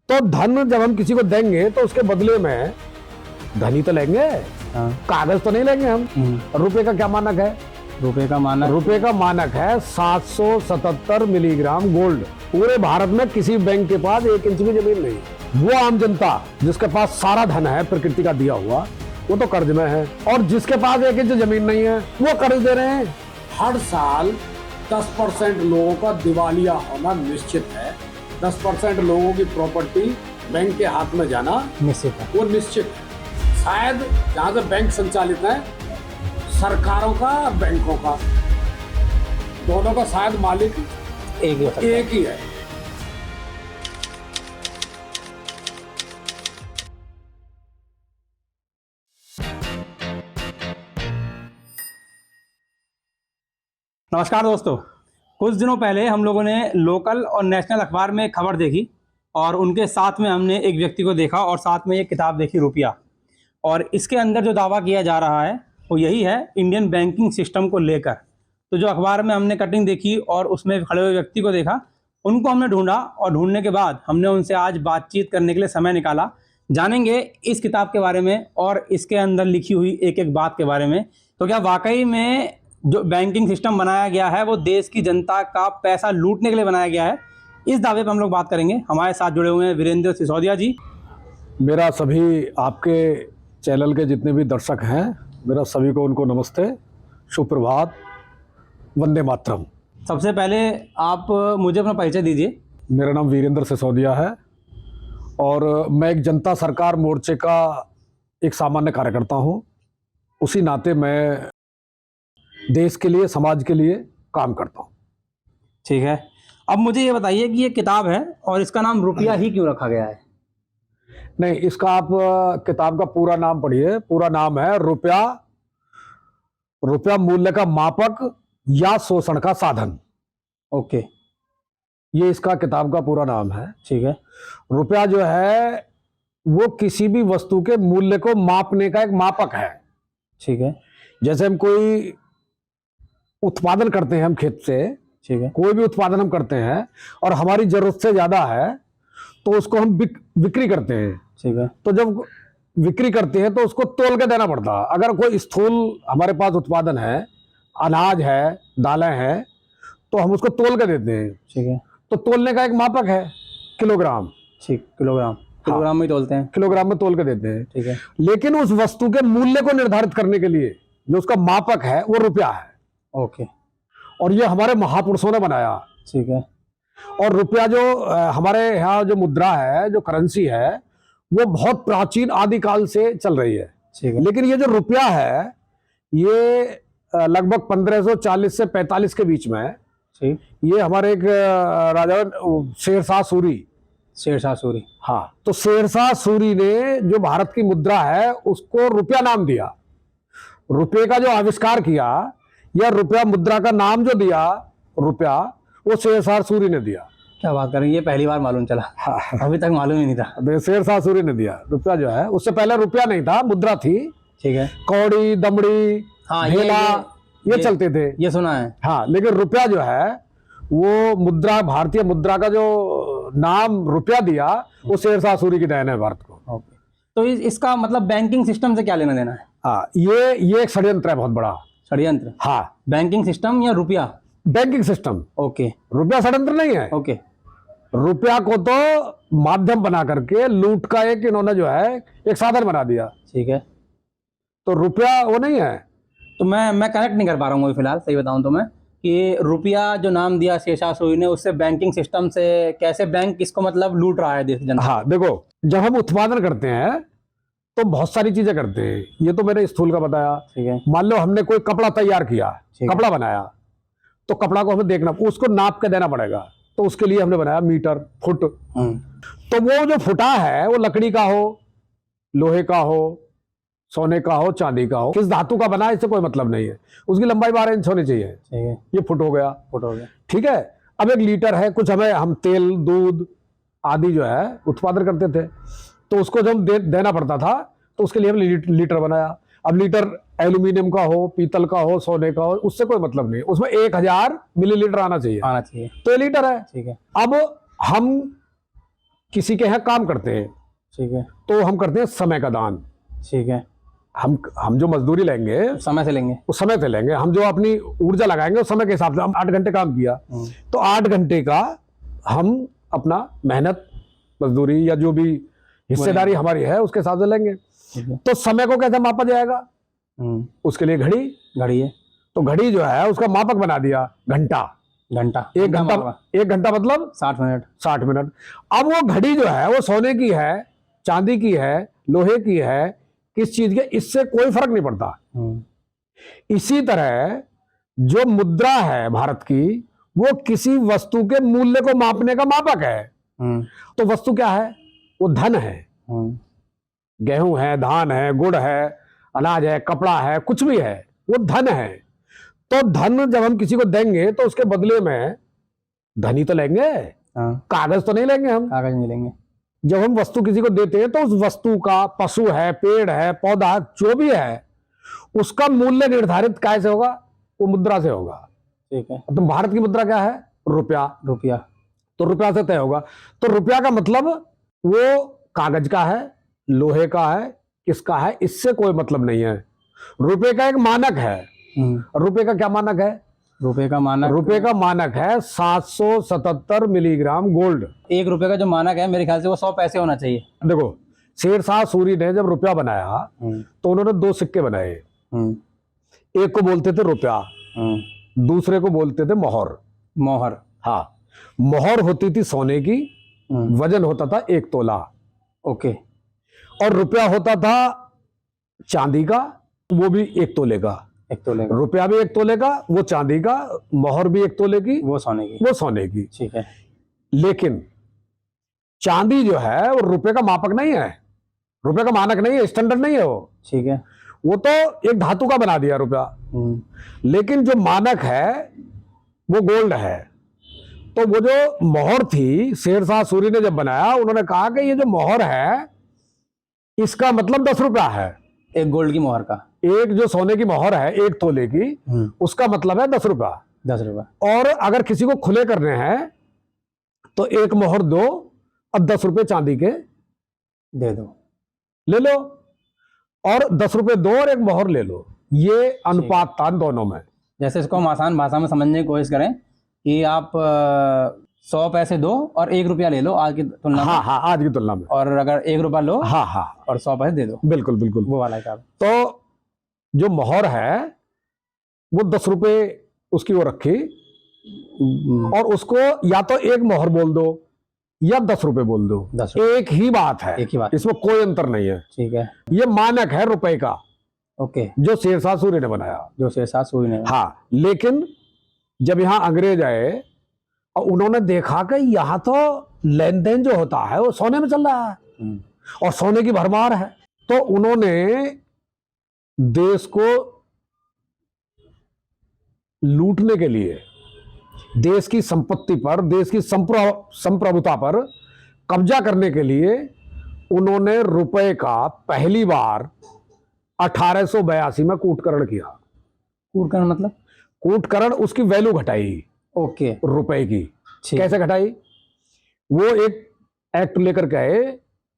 तो धन जब हम किसी को देंगे तो उसके बदले में धन ही तो लेंगे, कागज तो नहीं लेंगे हम। रुपए का क्या मानक है? रुपए का मानक है 777 मिलीग्राम गोल्ड। पूरे भारत में किसी बैंक के पास 1 इंच भी जमीन नहीं। वो आम जनता जिसके पास सारा धन है प्रकृति का दिया हुआ, वो तो कर्ज में है, और जिसके पास 1 इंच जमीन नहीं है वो कर्ज दे रहे हैं। हर साल 10% लोगों का दिवालिया होना निश्चित है। 10% लोगों की प्रॉपर्टी बैंक के हाथ में जाना निश्चित है, वो निश्चित है। शायद जहां से बैंक संचालित है, सरकारों का और बैंकों का, दोनों का शायद मालिक एक ही है। नमस्कार दोस्तों, कुछ दिनों पहले हम लोगों ने लोकल और नेशनल अखबार में खबर देखी और उनके साथ में हमने एक व्यक्ति को देखा और साथ में एक किताब देखी, रुपया। और इसके अंदर जो दावा किया जा रहा है वो यही है, इंडियन बैंकिंग सिस्टम को लेकर। तो जो अखबार में हमने कटिंग देखी और उसमें खड़े हुए व्यक्ति को देखा, उनको हमने ढूंढा और ढूंढने के बाद हमने उनसे आज बातचीत करने के लिए समय निकाला। जानेंगे इस किताब के बारे में और इसके अंदर लिखी हुई एक एक बात के बारे में। तो क्या वाकई में जो बैंकिंग सिस्टम बनाया गया है वो देश की जनता का पैसा लूटने के लिए बनाया गया है? इस दावे पर हम लोग बात करेंगे। हमारे साथ जुड़े हुए हैं वीरेंद्र सिसोदिया जी। मेरा सभी आपके चैनल के जितने भी दर्शक हैं, मेरा सभी को उनको नमस्ते, सुप्रभात, वंदे मातरम। सबसे पहले आप मुझे अपना परिचय दीजिए। मेरा नाम वीरेंद्र सिसोदिया है और मैं एक जनता सरकार मोर्चे का एक सामान्य कार्यकर्ता हूं। उसी नाते मैं देश के लिए, समाज के लिए काम करता हूं। ठीक है, अब मुझे ये बताइए कि ये किताब है और इसका नाम रुपया ही क्यों रखा गया है? नहीं, इसका आप किताब का पूरा नाम पढ़िए। पूरा नाम है रुपया, रुपया मूल्य का मापक या शोषण का साधन। ओके, ये इसका किताब का पूरा नाम है। ठीक है। रुपया जो है वो किसी भी वस्तु के मूल्य को मापने का एक मापक है। ठीक है। जैसे हम कोई उत्पादन करते हैं, हम खेत से, ठीक है, कोई भी उत्पादन हम करते हैं और हमारी जरूरत से ज्यादा है तो उसको हम बिक्री करते हैं। ठीक है। तो जब बिक्री करते हैं तो उसको तोल के देना पड़ता है। अगर कोई स्थूल हमारे पास उत्पादन है, अनाज है, दालें हैं, तो हम उसको तोल के देते हैं। ठीक है। तो तोलने का एक मापक है किलोग्राम। ठीक, किलोग्राम में तोलते हैं, किलोग्राम में तोल के देते हैं। ठीक है। लेकिन उस वस्तु के मूल्य को निर्धारित करने के लिए जो उसका मापक है वो रुपया है। ओके, और ये हमारे महापुरुषों ने बनाया। ठीक है। और रुपया जो हमारे यहाँ जो मुद्रा है, जो करेंसी है, वो बहुत प्राचीन आदिकाल से चल रही है। ठीक है। लेकिन ये जो रुपया है ये लगभग 1540 से 45 के बीच में, ठीक, ये हमारे एक राजा शेरशाह सूरी, हाँ, तो शेरशाह सूरी ने जो भारत की मुद्रा है उसको रुपया नाम दिया। रुपये का जो आविष्कार किया या रुपया मुद्रा का नाम जो दिया रुपया, वो शेरशाह सूरी ने दिया। क्या बात कर रहे हैं, ये पहली बार मालूम चला। हाँ। अभी तक मालूम ही नहीं था। शेरशाह सूरी ने दिया रुपया जो है। उससे पहले रुपया नहीं था, मुद्रा थी। ठीक है। कौड़ी, दमड़ी, हाँ, ढेला, ये चलते थे, ये सुना है। हाँ, लेकिन रुपया जो है वो मुद्रा, भारतीय मुद्रा का जो नाम रुपया दिया वो शेरशाह सूरी की देन है भारत को। ओके, तो इसका मतलब बैंकिंग सिस्टम से क्या लेना देना है? हाँ, ये एक षड्यंत्र है, बहुत बड़ा षड्यंत्र। हाँ, बैंकिंग सिस्टम या रुपया? Banking system. ओके, रुपया षड्यंत्र नहीं है। ओके, रुपया को तो माध्यम बना करके लूट का एक इन्होंने जो है एक साधन बना दिया। ठीक है। तो रुपया वो नहीं है। तो मैं कनेक्ट नहीं कर पा रहा हूँ फिलहाल, सही बताऊँ तो मैं, कि रुपया जो नाम दिया शेरशाह सूरी ने, उससे बैंकिंग सिस्टम से कैसे बैंक इसको मतलब लूट रहा है देश जनता? हाँ, देखो, जब हम उत्पादन करते हैं तो बहुत सारी चीजें करते हैं। ये तो मैंने स्थूल का बताया। ठीक है। मान लो हमने कोई कपड़ा तैयार किया, कपड़ा बनाया, तो कपड़ा को हमें देखना, उसको नाप के देना पड़ेगा। तो उसके लिए हमने बनाया मीटर, फुट। तो वो जो फुटा है वो लकड़ी का हो, लोहे का हो, सोने का हो, चांदी का हो, किस धातु का बना है इससे कोई मतलब नहीं है। उसकी लंबाई 12 इंच होनी चाहिए। ठीक है। ये फुट हो गया। ठीक है। अब 1 लीटर है, कुछ हम तेल, दूध आदि जो है उत्पादन करते थे, तो उसको जब देना पड़ता था तो उसके लिए हमने लीटर बनाया। अब लीटर एल्यूमिनियम का हो, पीतल का हो, सोने का हो, उससे कोई मतलब नहीं, उसमें 1000 मिलीलीटर आना चाहिए। तो ये लीटर है। ठीक है। अब हम किसी के यहाँ काम करते हैं ठीक है। तो हम करते हैं समय का दान। ठीक है। हम जो मजदूरी लेंगे समय से लेंगे। उस समय से लेंगे, हम जो अपनी ऊर्जा लगाएंगे उस समय के हिसाब से। हम 8 घंटे काम किया तो 8 घंटे का हम अपना मेहनत मजदूरी या जो भी हिस्सेदारी हमारी है उसके हिसाब से लेंगे। तो समय को कैसे मापा जाएगा? उसके लिए घड़ी है। तो घड़ी जो है उसका मापक बना दिया घंटा। एक घंटा मतलब 60 मिनट। 60 मिनट। अब वो घड़ी जो है वो सोने की है, चांदी की है, लोहे की है, किस चीज के, इससे कोई फर्क नहीं पड़ता। इसी तरह जो मुद्रा है भारत की वो किसी वस्तु के मूल्य को मापने का मापक है। तो वस्तु क्या है? वो धन है। गेहूं है, धान है, गुड़ है, अनाज है, कपड़ा है, कुछ भी है, वो धन है। तो धन जब हम किसी को देंगे तो उसके बदले में धन ही तो लेंगे, कागज तो नहीं लेंगे। हम कागज नहीं लेंगे। जब हम वस्तु किसी को देते हैं तो उस वस्तु का, पशु है, पेड़ है, पौधा जो भी है, उसका मूल्य निर्धारित कैसे होगा? वो मुद्रा से होगा। ठीक है। तो भारत की मुद्रा क्या है? रुपया। तो रुपया से तय होगा। तो रुपया का मतलब वो कागज का है, लोहे का है, किसका है, इससे कोई मतलब नहीं है। रुपए का एक मानक है। रुपए का क्या मानक है? रुपए का मानक है 777 मिलीग्राम गोल्ड। 1 रुपए का जो मानक है मेरे ख्याल से वो 100 पैसे होना चाहिए। देखो, शेरशाह सूरी ने जब रुपया बनाया तो उन्होंने 2 सिक्के बनाए। एक को बोलते थे रुपया, दूसरे को बोलते थे मोहर। हाँ, मोहर होती थी सोने की, वजन होता था 1 तोला। ओके। और रुपया होता था चांदी का, वो भी 1 तोले का। रुपया भी 1 तोले का, वो चांदी का। मोहर भी 1 तोले की, वो सोने की। ठीक है। लेकिन चांदी जो है वो रुपए का मापक नहीं है, रुपए का मानक नहीं है, स्टैंडर्ड नहीं है वो। ठीक है। वो तो एक धातु का बना दिया रुपया। लेकिन जो मानक है वो गोल्ड है। तो वो जो मोहर थी, शेरशाह सूरी ने जब बनाया, उन्होंने कहा कि ये जो मोहर है इसका मतलब 10 रुपया है। एक गोल्ड की मोहर का, एक जो सोने की मोहर है 1 तोले की, उसका मतलब है 10 रुपया। 10 रुपया। और अगर किसी को खुले करने हैं तो 1 मोहर दो और 10 रुपए चांदी के दे दो, ले लो, और 10 रुपए दो और 1 मोहर ले लो। ये अनुपात था दोनों में। जैसे इसको हम आसान भाषा में समझने की कोशिश करें कि आप 100 पैसे दो और 1 रुपया ले लो आज की तुलना में। हाँ, आज की तुलना में। और अगर 1 रुपया लो और 100 पैसे दे दो। बिल्कुल वो वाला हिसाब। तो जो मोहर है वो 10 रुपए उसकी वो रखी, और उसको या तो 1 मोहर बोल दो या 10 रुपए बोल दो, एक ही बात है, इसमें कोई अंतर नहीं है। ठीक है। ये मानक है रुपए का। ओके। जो शेरशाह सूरी ने बनाया। हाँ, लेकिन जब यहाँ अंग्रेज आए और उन्होंने देखा कि यहाँ तो लेन देन जो होता है वो सोने में चल रहा है और सोने की भरमार है, तो उन्होंने देश को लूटने के लिए, देश की संपत्ति पर, देश की संप्रभुता पर कब्जा करने के लिए उन्होंने रुपए का पहली बार 1882 में कूटकरण किया। कूटकरण मतलब? कूटकरण, उसकी वैल्यू घटाई। ओके। रुपए की कैसे घटाई? वो एक एक्ट लेकर के आए,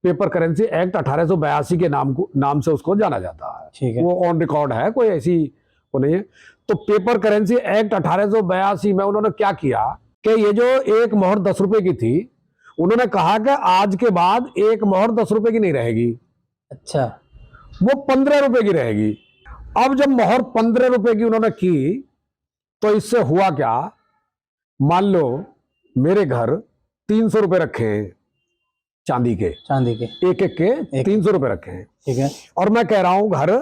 पेपर करेंसी एक्ट 1882 के नाम से उसको जाना जाता है। ठीक है। वो ऑन रिकॉर्ड है, कोई ऐसी वो नहीं है। तो पेपर करेंसी एक्ट 1882 में उन्होंने क्या किया कि ये जो 1 मोहर 10 रुपए की थी, उन्होंने कहा कि आज के बाद 1 मोहर 10 रुपए की नहीं रहेगी। अच्छा। वो 15 रुपए की रहेगी। अब जब मोहर 15 रुपए की उन्होंने की तो इससे हुआ क्या? मान लो मेरे घर 300 रुपए रखे हैं चांदी के एक के 300 रुपए रखे हैं। ठीक है। और मैं कह रहा हूं घर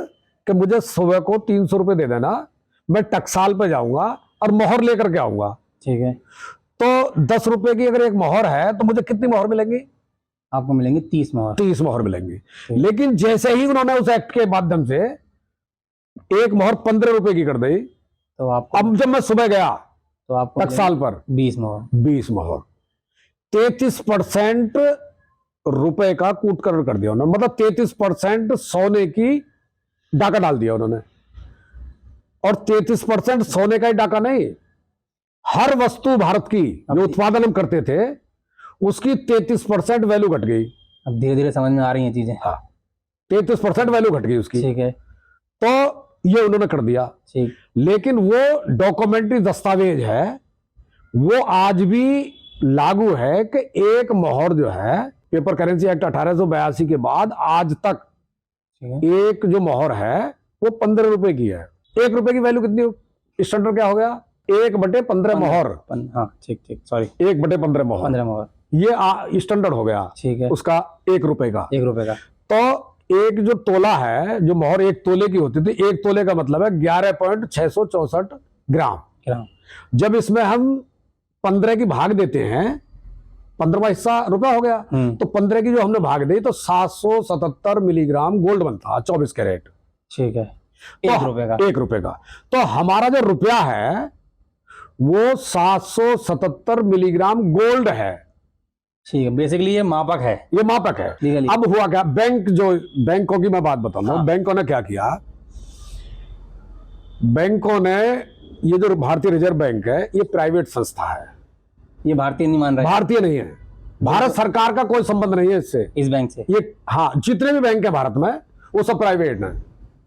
कि मुझे सुबह को 300 रुपए दे देना, मैं टकसाल पे जाऊंगा और मोहर लेकर के आऊंगा। ठीक है। तो 10 रुपए की अगर एक मोहर है तो मुझे कितनी मोहर मिलेंगी? आपको मिलेंगी 30 मोहर मिलेंगी। लेकिन जैसे ही उन्होंने उस एक्ट के माध्यम से 1 मोहर 15 रुपए की कर दी, तो आपको, अब जब मैं सुबह गया तो आपको टकसाल पर 20 मोहर 33% रुपए का कूटकरण कर दिया उन्होंने। मतलब 33% सोने की डाका डाल दिया उन्होंने। और 33% सोने का ही डाका नहीं, हर वस्तु भारत की जो उत्पादन हम करते थे उसकी 33% वैल्यू घट गई। अब धीरे धीरे समझ में आ रही हैं चीजें। हाँ, 33% वैल्यू घट गई उसकी। ठीक है। तो ये उन्होंने कर दिया। ठीक। लेकिन वो डॉक्यूमेंट्री दस्तावेज है, वो आज भी लागू है कि एक मोहर जो है, पेपर करेंसी एक्ट 1882 के बाद आज तक एक जो मोहर है वो 15 रुपए की है। 1 रुपए की वैल्यू कितनी हो, स्टैंडर्ड क्या हो गया, 1/15 मोहर। हाँ ठीक ठीक, सॉरी 1/15 मोहर, 15 मोहर, ये स्टैंडर्ड हो गया। ठीक है। उसका 1 रुपए का। 1 रुपए का। तो एक जो तोला है, जो मोहर 1 तोले की होती थी, 1 तोले का मतलब है 11.664 ग्राम। जब इसमें हम 15 की भाग देते हैं, 15वां हिस्सा रुपया हो गया, तो 15 की जो हमने भाग दी तो 777 मिलीग्राम गोल्ड बनता, 24 कैरेट। ठीक है। तो 1 रुपए का। 1 रुपए का। तो हमारा जो रुपया है वो 777 मिलीग्राम गोल्ड है। ठीक है, बेसिकली ये मापक है, ये मापक है। लीगली। अब हुआ क्या, बैंकों की मैं बात बताऊंगा। हाँ। बैंकों ने क्या किया, बैंकों ने, ये जो भारतीय रिजर्व बैंक है ये प्राइवेट संस्था है, ये भारतीय नहीं मान रहे, भारतीय नहीं है, भारत सरकार का कोई संबंध नहीं है इससे, इस बैंक से। ये, हाँ, जितने भी बैंक है भारत में वो सब प्राइवेट है।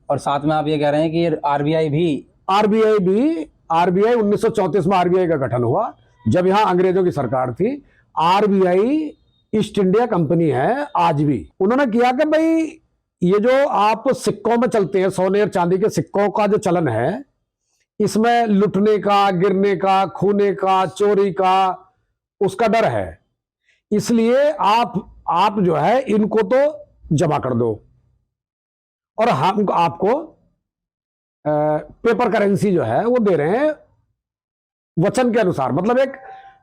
और साथ में आप ये कह रहे हैं कि आरबीआई भी 1934 में आरबीआई का गठन हुआ, जब यहां अंग्रेजों की सरकार थी। आरबीआई ईस्ट इंडिया कंपनी है आज भी। उन्होंने किया कि भाई ये जो आप सिक्कों में चलते हैं, सोने और चांदी के सिक्कों का जो चलन है, इसमें लुटने का, गिरने का, खूने का, चोरी का, उसका डर है। इसलिए आप जो है इनको तो जमा कर दो, और हम आपको पेपर करेंसी जो है वो दे रहे हैं वचन के अनुसार, मतलब एक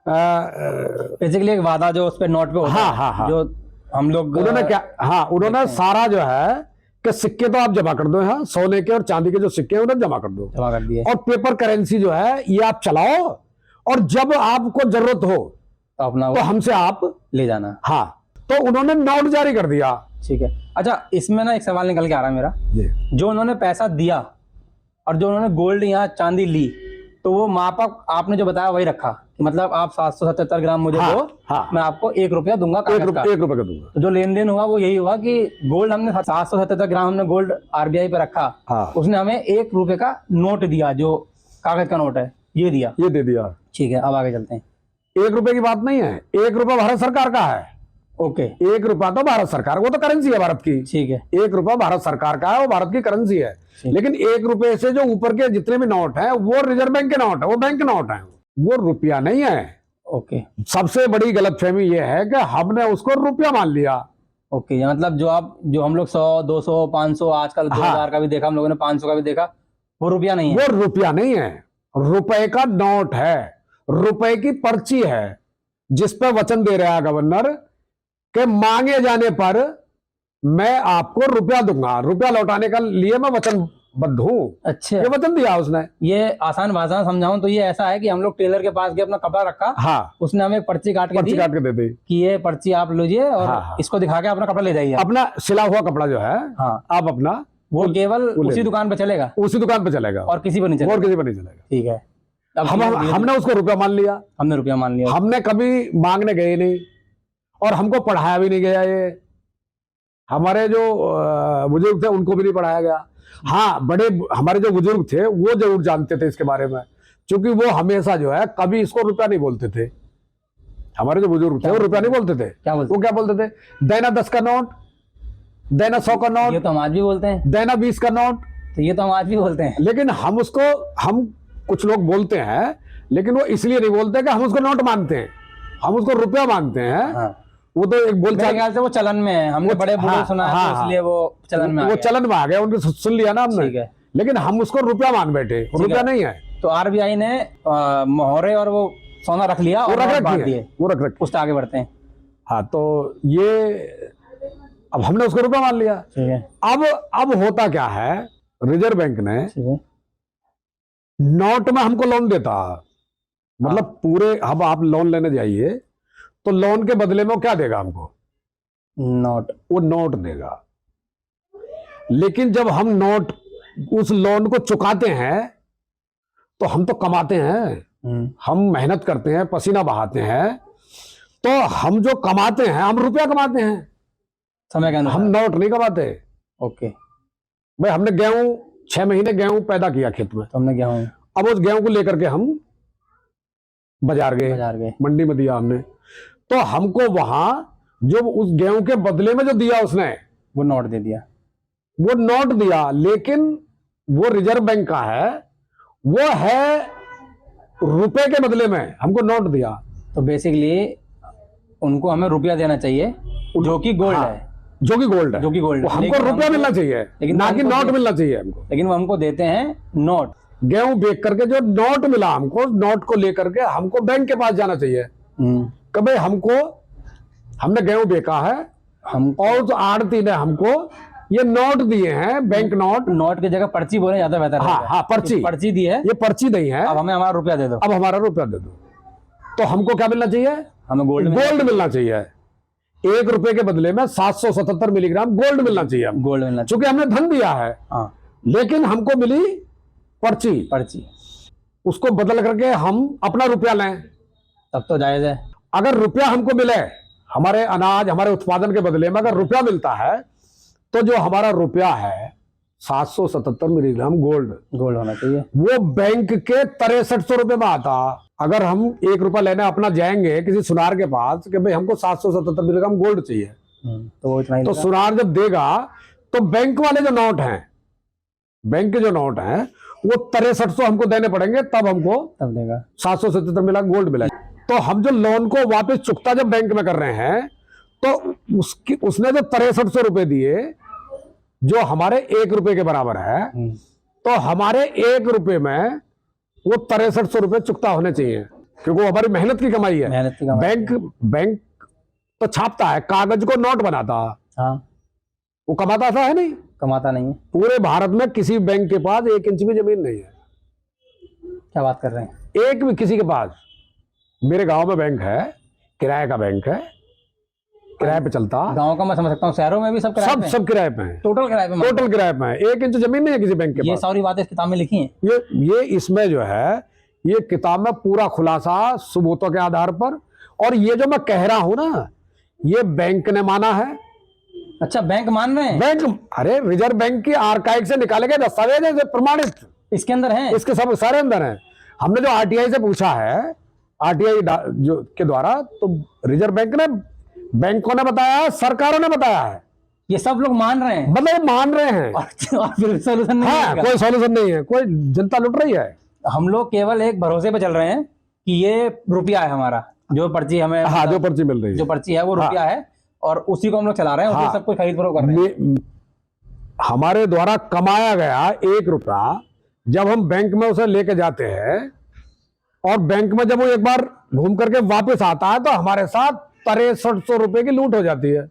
बेसिकली एक वादा जो उस पे नोट पे होता हाँ, है, हाँ, हाँ। जो हम लोग उन्होंने क्या, हाँ, उन्होंने सारा जो है कि सिक्के तो आप जमा कर दो, हाँ, सोने के और चांदी के जो सिक्के हैं उन्हें जमा कर दो, जमा कर दिए, और पेपर करेंसी जो है ये आप चलाओ, और जब आपको जरूरत हो तो अपना तो हमसे आप ले जाना। हाँ, तो उन्होंने नोट जारी कर दिया। ठीक है। अच्छा, इसमें ना एक सवाल निकल के आ रहा है मेरा, जो उन्होंने पैसा दिया और जो उन्होंने गोल्ड या चांदी ली, तो वो मापक आपने जो बताया वही रखा कि मतलब आप 777 ग्राम मुझे हाँ, दो, हाँ, मैं आपको 1 रुपया दूंगा, 1 रुपए का दूंगा। तो जो लेन देन हुआ वो यही हुआ कि गोल्ड हमने 777 ग्राम हमने गोल्ड आरबीआई पे रखा, हाँ, उसने हमें 1 रुपए का नोट दिया, जो कागज का नोट है, ये दिया, ये दे दिया। ठीक है, अब आगे चलते हैं। 1 रुपए की बात नहीं है, 1 रुपया भारत सरकार का है। ओके, 1 रुपया तो भारत सरकार, वो तो करेंसी है भारत की। ठीक है। 1 रुपया भारत सरकार का है, वो भारत की करेंसी है। लेकिन 1 रुपए से जो ऊपर के जितने भी नोट हैं वो रिजर्व बैंक के नोट है, वो बैंक के नोट है, वो रुपया नहीं है। ओके, सबसे बड़ी गलतफहमी ये है कि हमने उसको रुपया मान लिया। ओके, मतलब जो हम लोग 100, 200, 500, आजकल 2000 का भी देखा हम लोगों ने, 500 का भी देखा, वो रुपया नहीं है। वो रुपया नहीं है, रुपए का नोट है, रुपए की पर्ची है, जिस पर वचन दे रहा है गवर्नर कि मांगे जाने पर मैं आपको रुपया दूंगा, रुपया लौटाने का लिए मैं वचनबद्ध हूं। अच्छा, ये वचन दिया उसने। ये आसान भाषा में समझाऊं तो ये ऐसा है कि हम लोग टेलर के पास गए, अपना कपड़ा रखा, हाँ, उसने हमें एक पर्ची काट के दे दी कि ये पर्ची आप लीजिए और हाँ, हाँ। इसको दिखा के अपना कपड़ा ले जाइए। अपना सिला हुआ कपड़ा जो है, हाँ, आप अपना वो केवल उसी दुकान पे चलेगा, उसी दुकान पे चलेगा, और किसी पर नहीं चलेगा, और किसी पर नहीं चलेगा। ठीक है। अब हमने उसको रुपया मान लिया, हमने रुपया मान लिया, हमने कभी मांगने गए नहीं, और हमको पढ़ाया भी नहीं गया। ये हमारे जो बुजुर्ग थे उनको भी नहीं पढ़ाया गया। हाँ, बड़े हमारे जो बुजुर्ग थे वो जरूर जानते थे इसके बारे में, क्योंकि वो हमेशा जो है कभी इसको रुपया नहीं बोलते थे। हमारे जो बुजुर्ग थे वो रुपया नहीं बोलते थे। वो क्या बोलते थे? देना 10 का नोट, देना 100 का नोट, ये तो हम आज भी बोलते हैं। देना 20 का नोट, तो ये तो हम आज भी बोलते हैं। लेकिन हम कुछ लोग बोलते हैं, लेकिन वो इसलिए नहीं बोलते कि हम उसको नोट मानते हैं, हम उसको रुपया मानते हैं। हाँ। वो तो एक बोलचाल, ख्याल से वो चलन में है, हमने बड़े बुजुर्ग सुना है, तो इसलिए वो चलन में आ गया। चलन में आ गया, उनको सुन लिया ना हमने। ठीक है। लेकिन हम उसको रुपया मान बैठे, रुपया नहीं है। तो आरबीआई ने मोहरे और वो सोना रख लिया और बांट दिए, वो रख रख। उससे आगे बढ़ते हैं। हाँ, तो ये अब हमने उसको रुपया मान लिया। ठीक है। अब होता क्या है, रिजर्व बैंक ने नोट में हमको लोन देता, मतलब पूरे, अब आप लोन लेने जाइए तो लोन के बदले में वो क्या देगा हमको? नोट, वो नोट देगा। लेकिन जब हम उस लोन को चुकाते हैं तो हम तो कमाते हैं, हम मेहनत करते हैं, पसीना बहाते हैं, तो तो हम जो कमाते हैं, हम रुपया कमाते हैं, समय के हम अनुसार। नोट नहीं कमाते। ओके। भाई हमने गेहूं 6 महीने गेहूं पैदा किया खेत में, तो हमने गेहूं अब उस गेहूं को लेकर के हम बाजार गए, मंडी में दिया हमने, तो हमको वहां जो उस गेहूं के बदले में जो दिया उसने, वो नोट दे दिया। वो नोट दिया, लेकिन वो रिजर्व बैंक का है, वो है रुपए के बदले में हमको नोट दिया। तो बेसिकली उनको हमें रुपया देना चाहिए जो कि गोल्ड हाँ, है, जो कि गोल्ड है, जो कि गोल्ड वो है। हमको लेकिन रुपया मिलना चाहिए, लेकिन ना कि हमको नोट मिलना चाहिए हमको। लेकिन वो हमको देते हैं नोट। गेहूं बेच करके जो नोट मिला हमको, नोट को लेकर के हमको बैंक के पास जाना चाहिए कि भाई हमने गेहूं बेचा है, हम और उस आड़ती ने हमको ये नोट दिए हैं, बैंक नोट। नोट की जगह पर्ची बोले ज्यादा बेहतर हाँ रहेगा। हाँ, पर्ची, पर्ची दी है, ये पर्ची नहीं है, अब हमें हमारा रुपया दे दो। अब हमारा रुपया दे दो। तो हमको क्या मिलना चाहिए? हमें गोल्ड मिलना चाहिए। 1 रुपए के बदले में 777 मिलीग्राम गोल्ड मिलना चाहिए हमको, गोल्ड मिलना चाहिए। चूंकि हमने धन दिया है। हाँ, लेकिन हमको मिली पर्ची, उसको बदल करके हम अपना रुपया लें, तब तो जायज है। अगर रुपया हमको मिले, हमारे अनाज, हमारे उत्पादन के बदले में अगर रुपया मिलता है, तो जो हमारा रुपया है 777 मिलीग्राम गोल्ड होना चाहिए। वो बैंक के 6300 रुपए में आता। अगर हम 1 रुपया लेने अपना जाएंगे किसी सुनार के पास कि भाई हमको 777 मिलीग्राम गोल्ड चाहिए, तो वो इतना ही तो सुनार जब देगा, तो बैंक वाले जो नोट हैं, बैंक के जो नोट हैं, वो 6300 हमको देने पड़ेंगे, तब देगा 777 मिलीग्राम गोल्ड मिला। तो हम जो लोन को वापस चुकता जब बैंक में कर रहे हैं, तो उसने जो 6300 रुपए दिए, जो हमारे 1 रुपए के बराबर है, तो हमारे 1 रुपए में वो 6300 रुपए चुकता होने चाहिए, क्योंकि वो हमारी मेहनत की कमाई है। बैंक तो छापता है, कागज को नोट बनाता, हाँ, वो कमाता था है नहीं, कमाता नहीं है। पूरे भारत में किसी बैंक के पास 1 इंच भी जमीन नहीं है। क्या बात कर रहे हैं? एक भी किसी के पास। मेरे गांव में बैंक है, किराए का बैंक है, किराए पे चलता। गांव का मैं समझ सकता हूँ, शहरों में भी सब किराए पे हैं। सब किराए पे है, टोटल किराए पे है। 1 इंच जमीन नहीं है किसी बैंक के ये पास। सारी बातें इस किताब में लिखी हैं। ये इसमें जो है, ये किताब में पूरा खुलासा सबूतों के आधार पर, और ये जो मैं कह रहा हूं ना, ये बैंक ने माना है। अच्छा, बैंक मान रहे हैं? बैंक, अरे रिजर्व बैंक की आर्काइव से निकाले गए दस्तावेज है प्रमाणित, इसके अंदर है, इसके सब सारे अंदर हैं। हमने जो आरटीआई से पूछा है, आरटीआई जो के द्वारा, तो रिजर्व बैंक ने, बैंकों ने बताया, सरकारों ने बताया है, ये सब लोग मान रहे हैं, मतलब मान रहे हैं। और फिर सॉल्यूशन नहीं है। कोई सॉल्यूशन नहीं है, कोई जनता लुट रही है। हम लोग केवल एक भरोसे पे चल रहे हैं कि ये रुपया है हमारा, जो पर्ची हमें, हाँ, जो पर्ची मिल रही है, जो पर्ची है वो रुपया है, और उसी को हम लोग चला रहे हैं, उसी सब कुछ खरीद फरोख्त कर रहे हैं। हमारे द्वारा कमाया गया 1 रुपया जब हम बैंक में उसे लेके जाते हैं, और बैंक में जब वो एक बार घूम करके वापस आता है, तो हमारे साथ 6300 रुपए की लूट हो जाती है।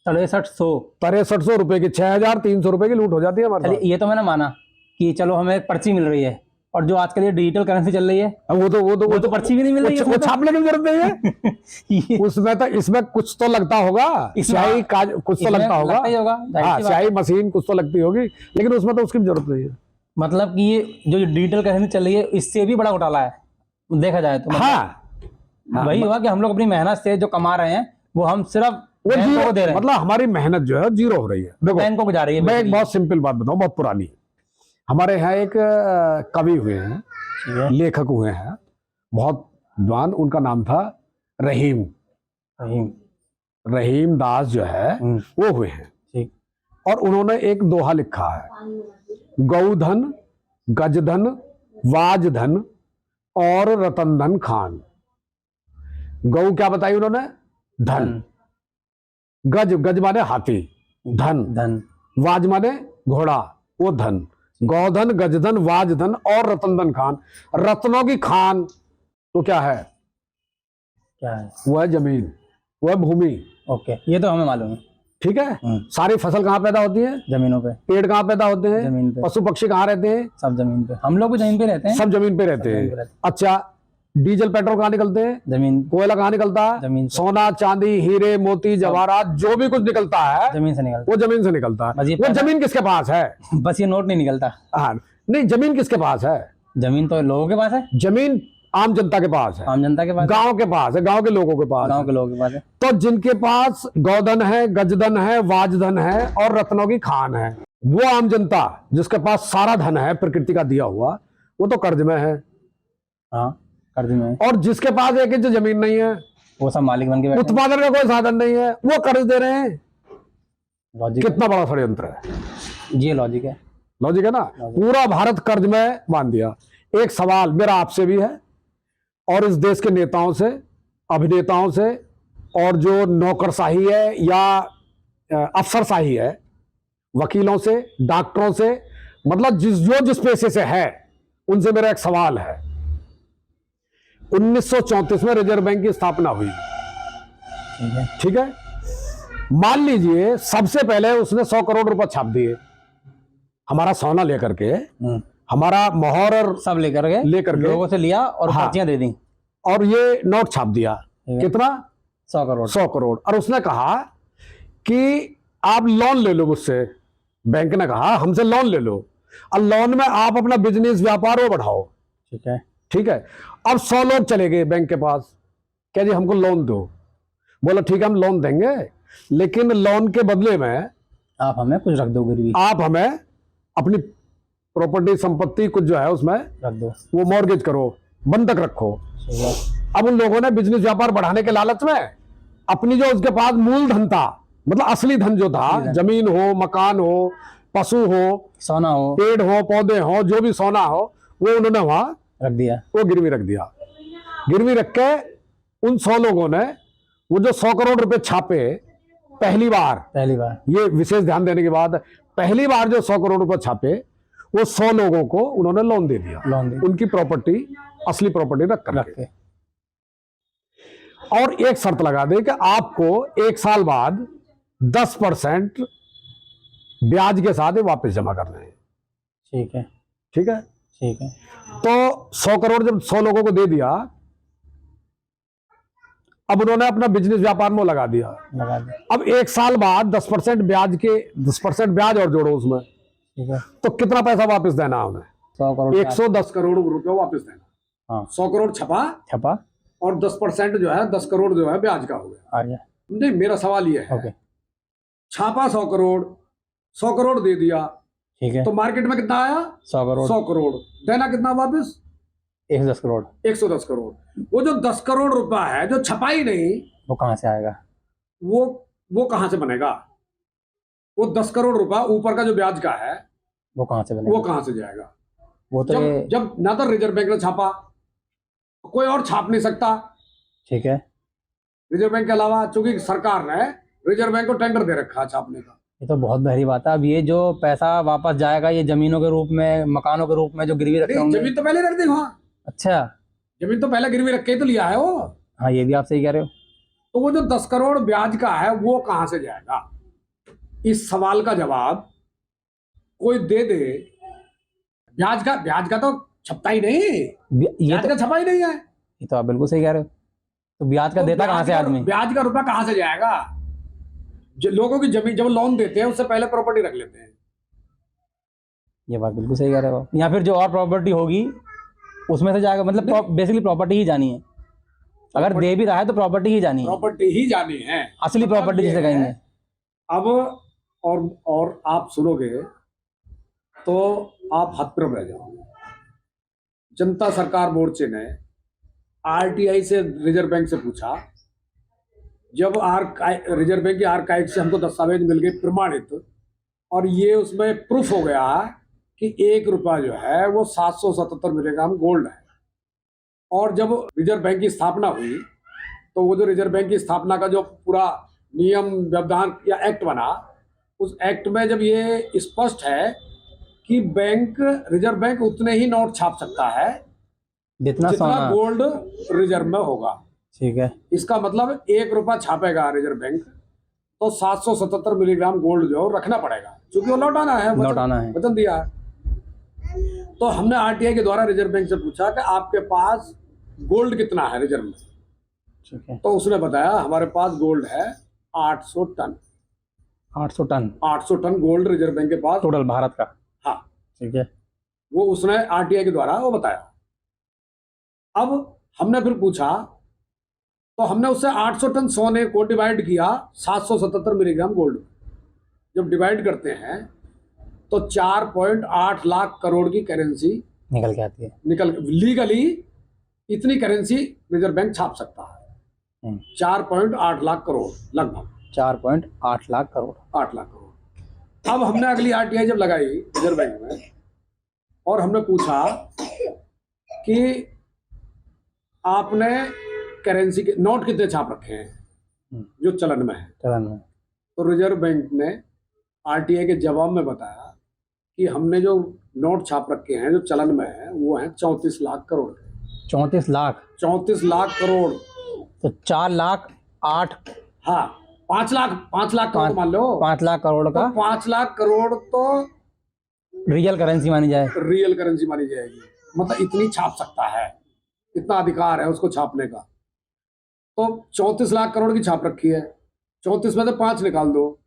6300 रुपए की, 6300 रुपए की लूट हो जाती है हमारे साथ। ये तो मैंने माना कि चलो हमें एक पर्ची मिल रही है, और जो आजकल ये डिजिटल करेंसी चल रही है, वो तो पर्ची भी नहीं मिल रही है, वो छापने की जरूरत नहीं है। उसमें तो, इसमें कुछ तो लगता होगा, स्याही कुछ तो लगता होगा, हाँ, स्याही मशीन कुछ तो लगती होगी, लेकिन उसमें तो उसकी जरूरत नहीं है। मतलब कि ये जो डिजिटल करेंसी चल रही है, इससे भी बड़ा घोटाला है देखा जाए तो। वही हुआ कि हम लोग अपनी मेहनत से जो कमा रहे हैं, वो हम सिर्फ वो जीरो को दे रहे हैं। मतलब हमारी मेहनत जो है जीरो हो रही है। देखो, बैंकों को जा रही है। मैं एक बहुत सिंपल बात बताऊं, बहुत पुरानी। हमारे यहाँ एक कवि हुए हैं, लेखक हुए हैं, बहुत जवान, उनका नाम था रहीम दास जो है, वो हुए हैं। और उन्होंने एक दोहा लिखा है, गौधन, गजधन, वाजधन और रतनधन खान। गौ क्या बताई उन्होंने? धन। गज माने हाथी, धन। वाज माने घोड़ा, वो धन। गौधन, गजधन, वाजधन और रतनधन खान। रत्नों की खान तो क्या है? वो है जमीन, वो है भूमि। ओके, ये तो हमें मालूम है। ठीक है। सारी फसल कहाँ पैदा होती है? जमीनों पे। पेड़ कहाँ पैदा होते हैं? जमीन पे। पशु पक्षी कहाँ रहते हैं? सब जमीन पे। हम लोग भी जमीन पे रहते हैं। सब जमीन पे रहते हैं। अच्छा, डीजल पेट्रोल कहाँ निकलते हैं? जमीन। कोयला कहाँ निकलता है? जमीन। सोना, चांदी, हीरे, मोती, जवाहरात, जो भी कुछ निकलता है जमीन से निकलता है। वो जमीन से निकलता है। वो जमीन किसके पास है? बस ये नोट नहीं निकलता। हाँ, नहीं, जमीन किसके पास है? जमीन तो लोगों के पास है। जमीन आम जनता के पास है, आम जनता के पास, गांव के पास है, गांव के लोगों के पास गांव है। के लोगों के पास है। तो जिनके पास गौधन है, गजधन है, वाजधन है और रत्नों की खान है, वो आम जनता जिसके पास सारा धन है प्रकृति का दिया हुआ, वो तो कर्ज में है। हाँ, कर्ज में है। और जिसके पास 1 इंच जमीन नहीं है, वो सब मालिक बन के बैठे हैं। उत्पादन का कोई साधन नहीं है, वो कर्ज दे रहे हैं। लॉजिक, कितना बड़ा षड्यंत्र है। ये लॉजिक है। लॉजिक है ना। पूरा भारत कर्ज में बांध दिया। एक सवाल मेरा आपसे भी है और इस देश के नेताओं से, अभिनेताओं से, और जो नौकरशाही है या अफसरशाही है, वकीलों से, डॉक्टरों से, मतलब जिस पेशे से है, उनसे मेरा एक सवाल है। 1934 में रिजर्व बैंक की स्थापना हुई, ठीक है। ठीक है। मान लीजिए सबसे पहले उसने 100 करोड़ रुपए छाप दिए, हमारा सोना लेकर के, हमारा मोहर और सब लेकर के लोगों से लिया और हाँ, पर्चियां दे दी और ये नोट छाप दिया। कितना? 100 करोड़। 100 करोड़। और उसने कहा कि आप लोन ले लो मुझसे। बैंक ने कहा हमसे लोन ले लो और लोन में आप अपना बिजनेस व्यापार वो बढ़ाओ। ठीक है, ठीक है। अब 100 लोग चले गए बैंक के पास, क्या जी हमको लोन दो। बोला ठीक है हम लोन देंगे, लेकिन लोन के बदले में आप हमें कुछ रख दो गिरवी, आप हमें अपनी प्रॉपर्टी संपत्ति कुछ जो है उसमें रख दो, वो मॉर्गेज करो, बंधक रखो। ठीक है। अब उन लोगों ने बिजनेस व्यापार बढ़ाने के लालच में अपनी जो उसके पास मूलधन था, मतलब असली धन जो था, जमीन हो, मकान हो, पशु हो, सोना हो, पेड़ हो, पौधे हो, जो भी सोना हो, वो उन्होंने वहां रख दिया, वो गिरवी रख दिया। गिरवी रख के उन 100 लोगों ने वो जो 100 करोड़ रुपए छापे पहली बार, ये विशेष ध्यान देने की बात है, पहली बार जो 100 करोड़ रुपए छापे, वो 100 लोगों को उन्होंने लोन दे दिया, उनकी प्रॉपर्टी, असली प्रॉपर्टी रख करके। और एक शर्त लगा दे कि आपको 1 साल बाद 10% ब्याज के साथ वापस जमा करना है। ठीक है, ठीक है, ठीक है। तो 100 करोड़ जब 100 लोगों को दे दिया, अब उन्होंने अपना बिजनेस व्यापार में लगा दिया। अब 1 साल बाद 10% ब्याज के 10% ब्याज और जोड़ो उसमें, ठीक है, तो कितना पैसा वापस देना उन्हें? 100 करोड़, 110 करोड़ रुपए वापस देना। हाँ, 100 करोड़ छपा और 10% जो है 10 करोड़ जो है ब्याज का हो गया। आ गया। नहीं, मेरा सवाल ये है, छापा 100 करोड़, 100 करोड़ दे दिया, ठीक है, तो मार्केट में कितना आया? 100 करोड़। 100 करोड़ देना कितना वापस? 110 करोड़। 110 करोड़। वो जो 10 करोड़ रुपया है जो छपाई नहीं, वो कहां से आएगा? वो कहां से बनेगा? वो 10 करोड़ रुपया ऊपर का जो ब्याज का है, वो कहां से बनेगा? वो कहां से जाएगा? वो तो जब ना तो रिजर्व बैंक ने छापा, कोई और छाप नहीं सकता। ठीक है, रिजर्व बैंक के अलावा, चूंकि सरकार ने रिजर्व बैंक को टेंडर दे रखा है छापने का। ये तो बहुत बड़ी बात है। अब ये जो पैसा वापस जाएगा, ये जमीनों के रूप में, मकानों के रूप में जो गिरवी रखे होंगे। जमीन तो पहले रख दी वहां। अच्छा, जमीन तो पहले गिरवी रख के तो लिया है वो। हाँ, ये भी आप सही कह रहे हो। तो वो जो 10 करोड़ ब्याज का है वो कहां से जाएगा? इस सवाल का जवाब कोई दे दे। ब्याज का तो छपता ही नहीं, ब्याज का छपा ही नहीं है। ये तो आप बिल्कुल सही कह रहे हो। तो ब्याज का देता कहां से आदमी? ब्याज का रुपया कहां से जाएगा? लोगों की जमीन जब लोन देते हैं उससे पहले प्रॉपर्टी रख लेते हैं। ये बात बिल्कुल सही कह रहे हो। या फिर जो और प्रॉपर्टी होगी उसमें से जाएगा, मतलब बेसिकली प्रॉपर्टी ही जानी है। अगर दे भी रहा है तो प्रॉपर्टी ही जानी है, प्रॉपर्टी ही जानी है, असली प्रॉपर्टी जिसे कहेंगे। अब और आप सुनोगे तो आप हतप्रभ रह जाओगे। जनता सरकार मोर्चे ने आरटीआई से, रिजर्व बैंक से पूछा, जब रिजर्व बैंक की आर्काइव से हमको दस्तावेज मिल गए प्रमाणित, और ये उसमें प्रूफ हो गया कि 1 रुपया जो है वो 777 मिलीग्राम गोल्ड है। और जब रिजर्व बैंक की स्थापना हुई तो वो जो रिजर्व बैंक की स्थापना का जो पूरा नियम, व्यवधान या एक्ट बना, उस एक्ट में जब ये स्पष्ट है कि रिजर्व बैंक उतने ही नोट छाप सकता है जितना गोल्ड रिजर्व में होगा। ठीक है, इसका मतलब 1 रुपया छापेगा रिजर्व बैंक तो 777 मिलीग्राम गोल्ड जो रखना पड़ेगा, क्योंकि वो लौटाना है, वचन दिया है। तो हमने आरटीआई के द्वारा रिजर्व बैंक से पूछा कि आपके पास गोल्ड कितना है रिजर्व में? ठीक है, तो उसने बताया हमारे पास गोल्ड है 800 ton. 800 ton? 800 ton gold Reserve Bank के पास, टोटल भारत का? हाँ, ठीक है। वो उसने आरटीआई के द्वारा वो बताया। अब हमने फिर पूछा, तो हमने उससे 800 टन सोने को डिवाइड किया 777 मिलीग्राम गोल्ड। जब डिवाइड करते हैं तो 4.8 लाख करोड़ की करेंसी निकल के आती है। लीगली इतनी करेंसी रिजर्व बैंक छाप सकता है। 4.8 लाख करोड़, लगभग 4.8 लाख करोड़। 8 लाख करोड़। अब हमने अगली आरटीआई जब लगाई रिजर्व बैंक में और हमने पूछा कि आपने करेंसी के नोट कितने छाप रखे हैं जो चलन में है। तो रिजर्व बैंक ने आरटीआई के जवाब में बताया कि हमने जो नोट छाप रखे हैं जो चलन में है वो है 34 लाख करोड़। 34 लाख 34 लाख करोड़। तो 4 लाख 8, हाँ 5 लाख करोड़ मान लो। 5 लाख करोड़ का तो 5 लाख करोड़ तो रियल करेंसी मानी जाए। रियल करेंसी मानी जाएगी। मतलब इतनी छाप सकता है, इतना अधिकार है उसको छापने का। तो 34 लाख करोड़ की छाप रखी है, 34 में से 5 निकाल दो,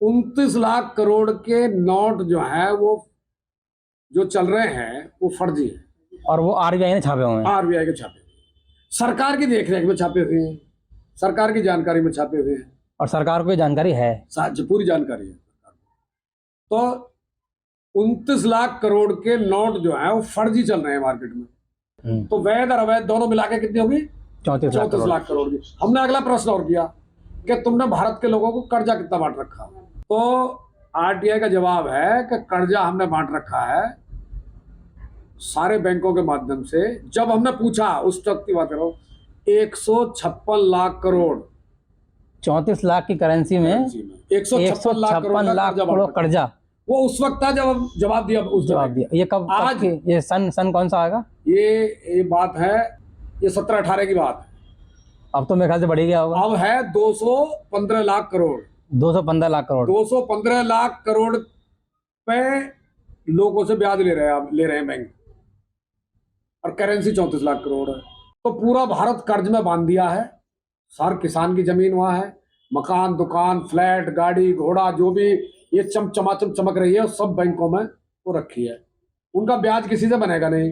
29 लाख करोड़ के नोट जो है वो जो चल रहे हैं वो फर्जी है। और वो आरबीआई ने छापे हुए हैं। आरबीआई के छापे, सरकार की देखरेख में छापे हुए हैं, सरकार की जानकारी में छापे हुए हैं। और सरकार को ये जानकारी है, पूरी जानकारी है। तो 29 लाख करोड़ के नोट जो है वो फर्जी चल रहे हैं मार्केट में। तो वैध और अवैध दोनों मिला के कितनी होगी? 34 लाख करोड़ की। हमने अगला प्रश्न और किया कि तुमने भारत के लोगों को कर्जा कितना बांट रखा? तो आरटीआई का जवाब है कि कर्जा हमने बांट रखा है सारे बैंकों के माध्यम से। जब हमने पूछा, उस वक्त की बात करो, 156 लाख करोड़। 34 लाख की करेंसी में 156 लाख करोड़ कर्जा। वो उस वक्त था जब जवाब दिया। जवाब दिया। ये कब आज ये सन कौन सा आएगा? ये बात है, ये 17-18 की बात है। अब तो मेरे ख्याल से बढ़ गया होगा। अब है 215 लाख करोड़। 215 लाख करोड़। 215 लाख करोड़ पे लोगों से ब्याज ले रहे हैं बैंक, और करेंसी 34 लाख करोड़ है। तो पूरा भारत कर्ज में बांध दिया है। हर किसान की जमीन वहां है, मकान, दुकान, फ्लैट, गाड़ी, घोड़ा, जो भी ये चमाचम चमक रही है सब बैंकों में वो रखी है। उनका ब्याज किसी से बनेगा नहीं,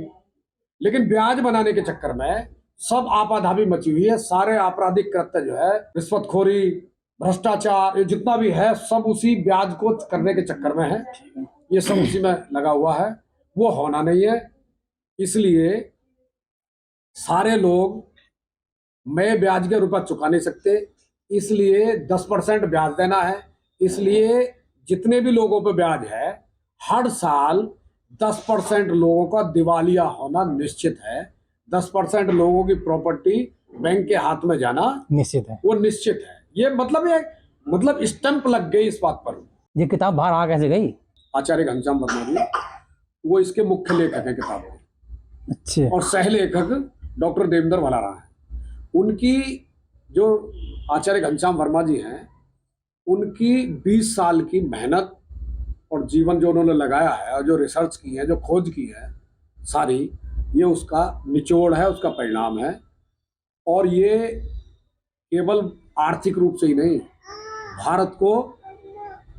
लेकिन ब्याज बनाने के चक्कर में सब आपाधापी मची हुई है। सारे आपराधिक कृत्य जो है, रिश्वतखोरी, भ्रष्टाचार, ये जितना भी है सब उसी ब्याज को करने के चक्कर में है। ये सब उसी में लगा हुआ है, वो होना नहीं है। इसलिए सारे लोग मैं ब्याज के रुपया चुका नहीं सकते, इसलिए 10% ब्याज देना है। इसलिए जितने भी लोगों पे ब्याज है, हर साल 10% लोगों का दिवालिया होना निश्चित है। 10% लोगों की प्रॉपर्टी बैंक के हाथ में जाना निश्चित है, वो निश्चित है। ये मतलब स्टैंप लग गई इस बात पर। ये किताब बाहर आ कैसे गई? आचार्य घनश्याम वर्मा जी, वो इसके मुख्य लेखक है किताब के। अच्छे। और सह लेखक डॉक्टर देवेंद्र भलारा है। उनकी जो आचार्य घनश्याम वर्मा जी हैं, उनकी 20 साल की मेहनत और जीवन जो उन्होंने लगाया है और जो रिसर्च की है, जो खोज की है सारी, ये उसका निचोड़ है, उसका परिणाम है। और ये केवल आर्थिक रूप से ही नहीं, भारत को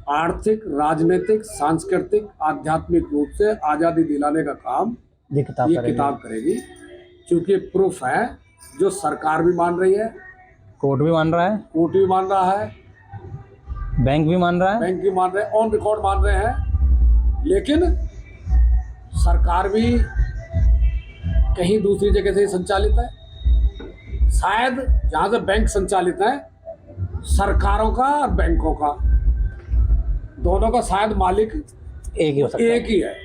आर्थिक, राजनीतिक, सांस्कृतिक, आध्यात्मिक रूप से आज़ादी दिलाने का काम ये किताब करेगी। क्योंकि प्रूफ है जो सरकार भी मान रही है, कोर्ट भी मान रहा है, बैंक भी मान रहा है, ऑन रिकॉर्ड मान रहे हैं। लेकिन सरकार भी कहीं दूसरी जगह से संचालित है। शायद जहां से बैंक संचालित है, सरकारों का और बैंकों का, दोनों का शायद मालिक एक ही हो सकता एक ही है,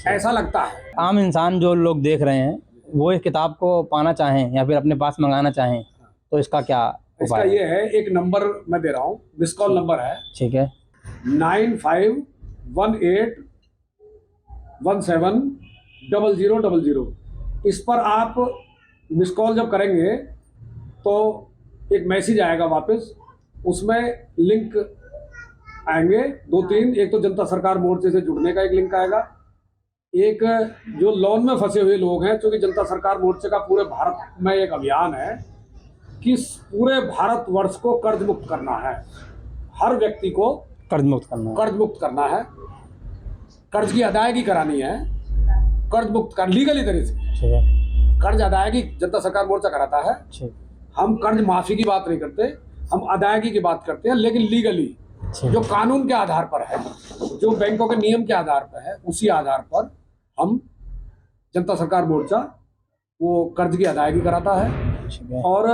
ऐसा लगता है। आम इंसान जो लोग देख रहे हैं वो इस किताब को पाना चाहें या फिर अपने पास मंगाना चाहें तो इसका क्या इसका उपाय? ये है, एक नंबर मैं दे रहा हूँ, मिस कॉल नंबर है। ठीक है, 9518170000। इस पर आप मिस कॉल जब करेंगे तो एक मैसेज आएगा वापस, उसमें लिंक आएंगे 2-3। एक तो जनता सरकार मोर्चे से जुड़ने का एक लिंक आएगा, एक जो लोन में फंसे हुए लोग हैं, क्योंकि जनता सरकार मोर्चे का पूरे भारत में एक अभियान है कि पूरे भारतवर्ष को कर्ज मुक्त करना है। हर व्यक्ति को कर्ज मुक्त करना है, कर्ज की अदायगी करानी है, कर्ज मुक्त कर लीगली तरीके से कर्ज अदायगी जनता सरकार मोर्चा कराता है। ठीक। हम कर्ज माफी की बात नहीं करते, हम अदायगी की बात करते हैं, लेकिन लीगली जो कानून के आधार पर है, जो बैंकों के नियम के आधार पर है, उसी आधार पर हम जनता सरकार मोर्चा वो कर्ज की अदायगी कराता है। और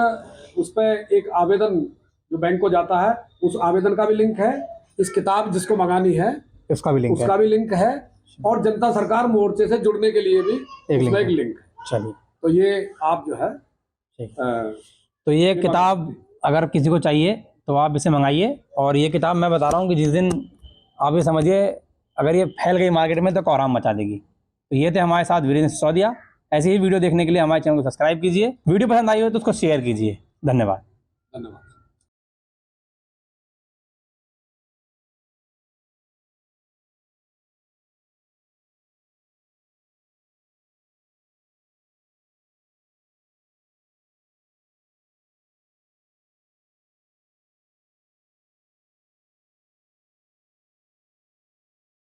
उस पर एक आवेदन जो बैंक को जाता है, उस आवेदन का भी लिंक है, इस किताब जिसको मंगानी है उसका भी लिंक है, और जनता सरकार मोर्चे से जुड़ने के लिए भी उसमें एक लिंक है। चलिए, तो ये आप जो है तो ये किताब अगर किसी को चाहिए तो आप इसे मंगाइए। और ये किताब मैं बता रहा हूँ कि जिस दिन आप ये समझिए अगर ये फैल गई मार्केट में तो कोहराम मचा देगी। तो ये थे हमारे साथ वीरेंद्र सिसोदिया। ऐसे ही वीडियो देखने के लिए हमारे चैनल को सब्सक्राइब कीजिए। वीडियो पसंद आई हो तो उसको शेयर कीजिए। धन्यवाद।